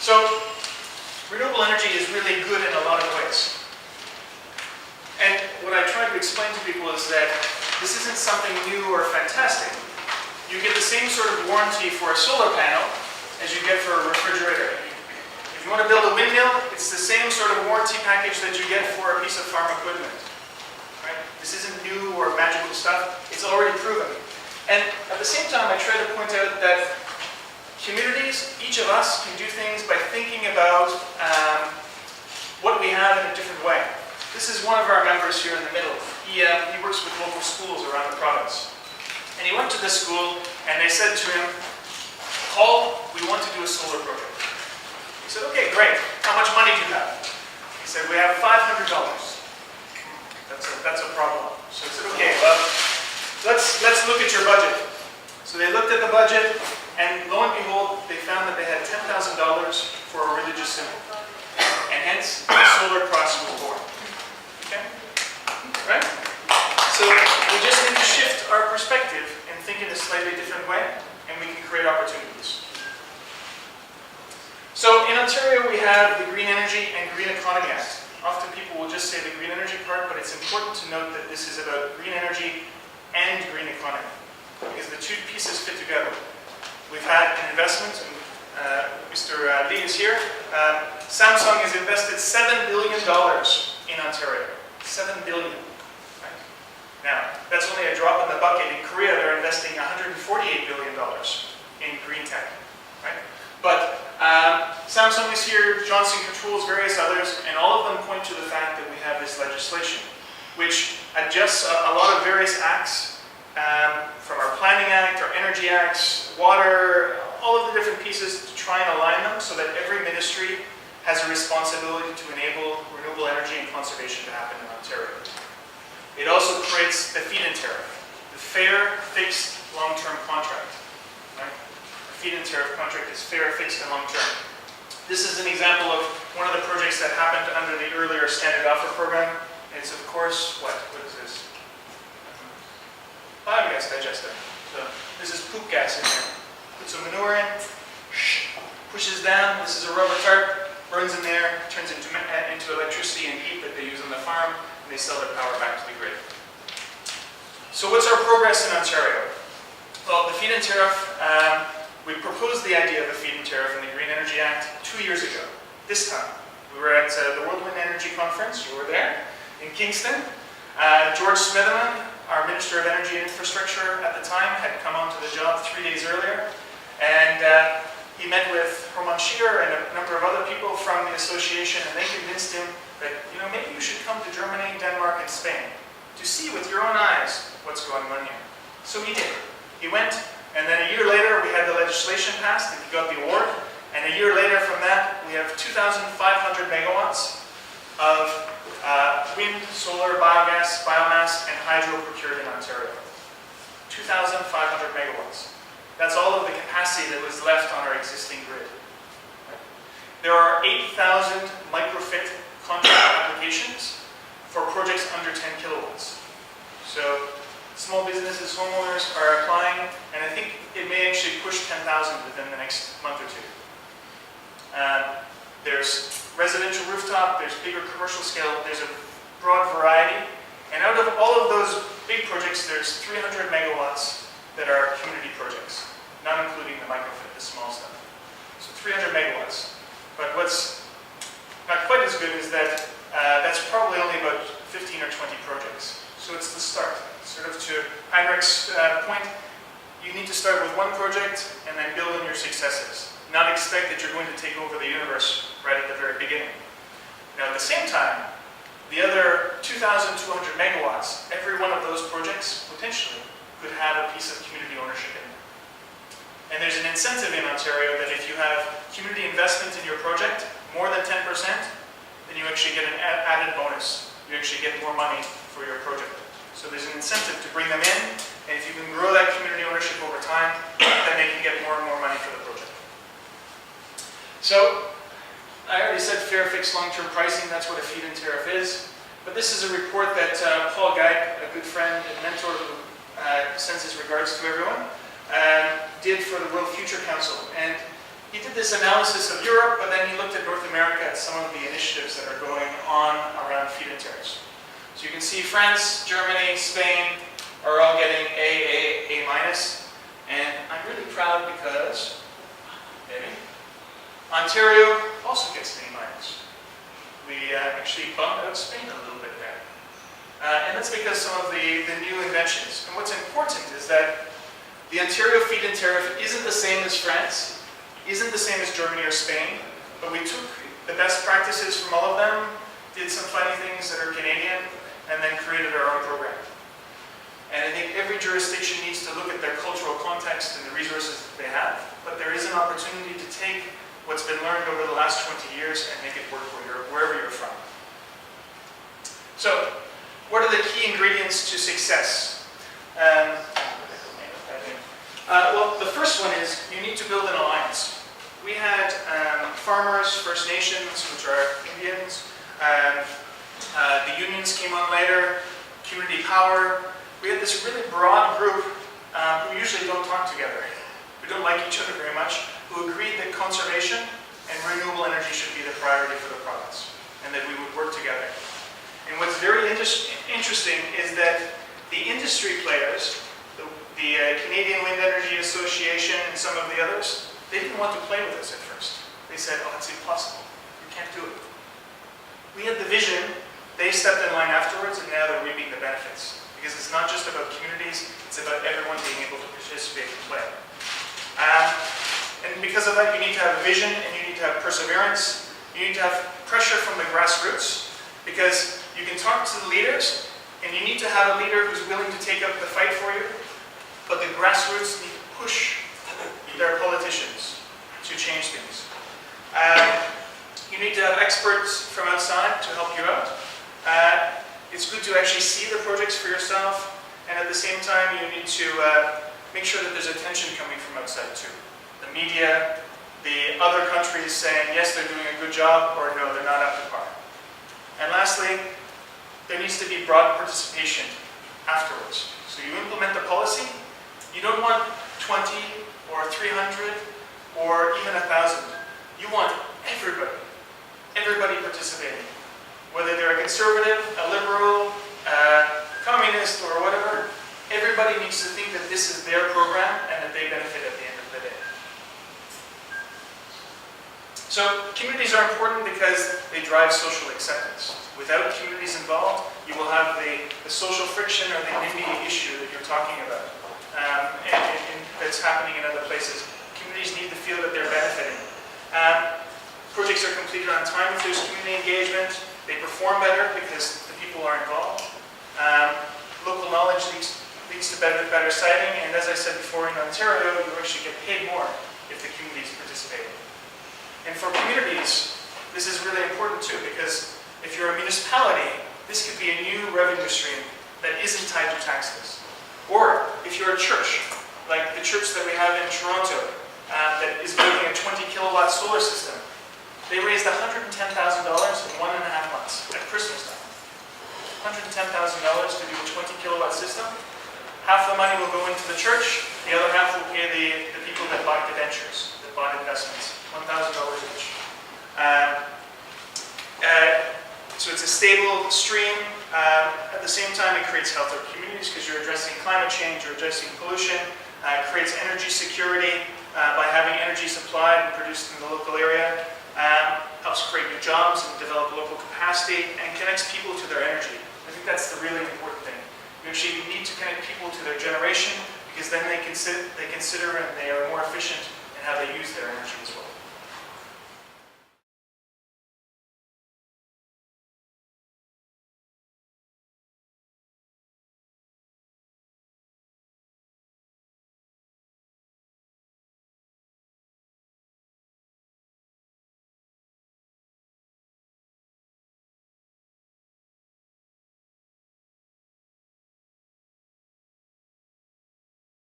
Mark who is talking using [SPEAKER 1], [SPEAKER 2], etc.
[SPEAKER 1] So, renewable energy is really good in a lot of ways. And what I try to explain to people is that this isn't something new or fantastic. You get the same sort of warranty for a solar panel as you get for a refrigerator. If you want to build a windmill, it's the same sort of warranty package that you get for a piece of farm equipment. Right? This isn't new or magical stuff. It's already proven. And at the same time, I try to point out that communities, each of us, can do things by thinking about what we have in a different way. This is one of our members here in the middle. He works with local schools around the province. And he went to this school, and they said to him, Paul, we want to do a solar project. He said, okay, great. How much money do you have? He said, we have $500. That's a problem. So he said, okay, well, let's look at your budget. So they looked at the budget, and lo and behold, they found that they had $10,000 for a religious symbol. And hence, the solar cross was born. Okay? Right? So we just need to shift our perspective and think in a slightly different way, and we can create opportunities. So in Ontario, we have the Green Energy and Green Economy Act. Often people will just say the green energy part, but it's important to note that this is about green energy and green economy, because the two pieces fit together. We've had an investment, and Mr. Lee is here. Samsung has invested $7 billion in Ontario. $7 billion. Right? Now, that's only a drop in the bucket. In Korea, they're investing $148 billion in green tech. Right? But Samsung is here, Johnson Controls, various others, and all of them point to the fact that we have this legislation, which adjusts a lot of various acts, from our Planning Act, our Energy Acts, water, all of the different pieces to try and align them so that every ministry has a responsibility to enable renewable energy and conservation to happen in Ontario. It also creates the feed-in tariff, the fair, fixed, long-term contract. Right? A feed-in tariff contract is fair, fixed, and long-term. This is an example of one of the projects that happened under the earlier standard offer program. It's of course, what is this? Biogas digester. So this is poop gas in here. Put some manure in, pushes down. This is a rubber tarp, burns in there, turns into electricity and heat that they use on the farm, and they sell their power back to the grid. So what's our progress in Ontario? Well, the feed-in tariff, we proposed the idea of a feed-in tariff in the Green Energy Act 2 years ago. This time, we were at the World Wind Energy Conference, you were there, in Kingston. George Smitherman, our Minister of Energy and Infrastructure at the time, had come onto the job 3 days earlier, and he met with Herman Schieder and a number of other people from the association, and they convinced him that, maybe you should come to Germany, Denmark, and Spain to see with your own eyes what's going on here. So he did. He went, and then a year later, we had the legislation passed, and he got the award, and a year later from that, we have 2,500 megawatts of wind, solar, biogas, biomass, and hydro procured in Ontario. 2,500 megawatts. That's all of the capacity that was left on our existing grid. There are 8,000 microfit contract applications for projects under 10 kilowatts. So small businesses, homeowners are applying, and I think it may actually push 10,000 within the next month or two. There's residential rooftop, there's bigger commercial scale, there's a broad variety, and out of all of those big projects, there's 300 megawatts that are community projects, not including the microfit, the small stuff. So 300 megawatts. But what's not quite as good is that that's probably only about 15 or 20 projects. So it's the start. Sort of to Heinrich's point, you need to start with one project and then build on your successes. Not expect that you're going to take over the universe right at the very beginning. Now at the same time, the other 2,200 megawatts, every one of those projects potentially could have a piece of community ownership in it. And there's an incentive in Ontario that if you have community investment in your project, more than 10%, then you actually get an added bonus. You actually get more money for your project. So there's an incentive to bring them in, and if you can grow that community ownership over time, then they can get more and more money for the project. So, I already said fair, fixed, long-term pricing, that's what a feed-in tariff is. But this is a report that Paul Geik, a good friend and mentor who sends his regards to everyone, did for the World Future Council. And he did this analysis of Europe, but then he looked at North America at some of the initiatives that are going on around feed-in tariffs. So you can see France, Germany, Spain are all getting A minus. And I'm really proud because, maybe, Ontario also gets an A minus. We actually bumped out Spain a little bit there. And that's because some of the new inventions. And what's important is that the Ontario feed-in tariff isn't the same as France, isn't the same as Germany or Spain, but we took the best practices from all of them, did some funny things that are Canadian, and then created our own program. And I think every jurisdiction needs to look at their cultural context and the resources that they have, but there is an opportunity to take what's been learned over the last 20 years and make it work wherever you're from. So, what are the key ingredients to success? Well, the first one is you need to build an alliance. We had farmers, First Nations, which are Indians. The unions came on later, community power. We had this really broad group who usually don't talk together, who don't like each other very much, who agreed that conservation and renewable energy should be the priority for the province, and that we would work together. And what's very interesting is that the industry players, the Canadian Wind Energy Association and some of the others, they didn't want to play with us at first. They said, oh, it's impossible. We can't do it. We had the vision. They stepped in line afterwards, and now they're reaping the benefits. Because it's not just about communities, it's about everyone being able to participate and play. And because of that, you need to have a vision, and you need to have perseverance. You need to have pressure from the grassroots, because you can talk to the leaders, and you need to have a leader who's willing to take up the fight for you, but the grassroots need to push their politicians to change things. You need to have experts from outside to help you out. It's good to actually see the projects for yourself, and at the same time, you need to make sure that there's attention coming from outside too. The media, the other countries saying, yes, they're doing a good job, or no, they're not up to par. And lastly, there needs to be broad participation afterwards. So you implement the policy, you don't want 20 or 300 or even 1,000. You want everybody participating. Whether they're a conservative, a liberal, communist, or whatever, everybody needs to think that this is their program and that they benefit at the end of the day. So communities are important because they drive social acceptance. Without communities involved, you will have the social friction or the NIMBY issue that you're talking about. And that's happening in other places. Communities need to feel that they're benefiting. Projects are completed on time if there's community engagement. They perform better because the people are involved. Local knowledge leads to better siting, and as I said before, in Ontario, you actually get paid more if the community is participating. And for communities, this is really important too, because if you're a municipality, this could be a new revenue stream that isn't tied to taxes. Or if you're a church, like the church that we have in Toronto, that is building a 20 kilowatt solar system, they raised $110,000 in 1.5 months at Christmas time. $110,000 to do a 20 kilowatt system. Half the money will go into the church, the other half will pay the people that bought debentures, that bought investments, $1,000 each. So it's a stable stream. At the same time, it creates healthier communities because you're addressing climate change, you're addressing pollution, creates energy security by having energy supplied and produced in the local area. Helps create new jobs and develop local capacity, and connects people to their energy. I think that's the really important thing. You actually need to connect people to their generation, because then they consider and they are more efficient in how they use their energy as well.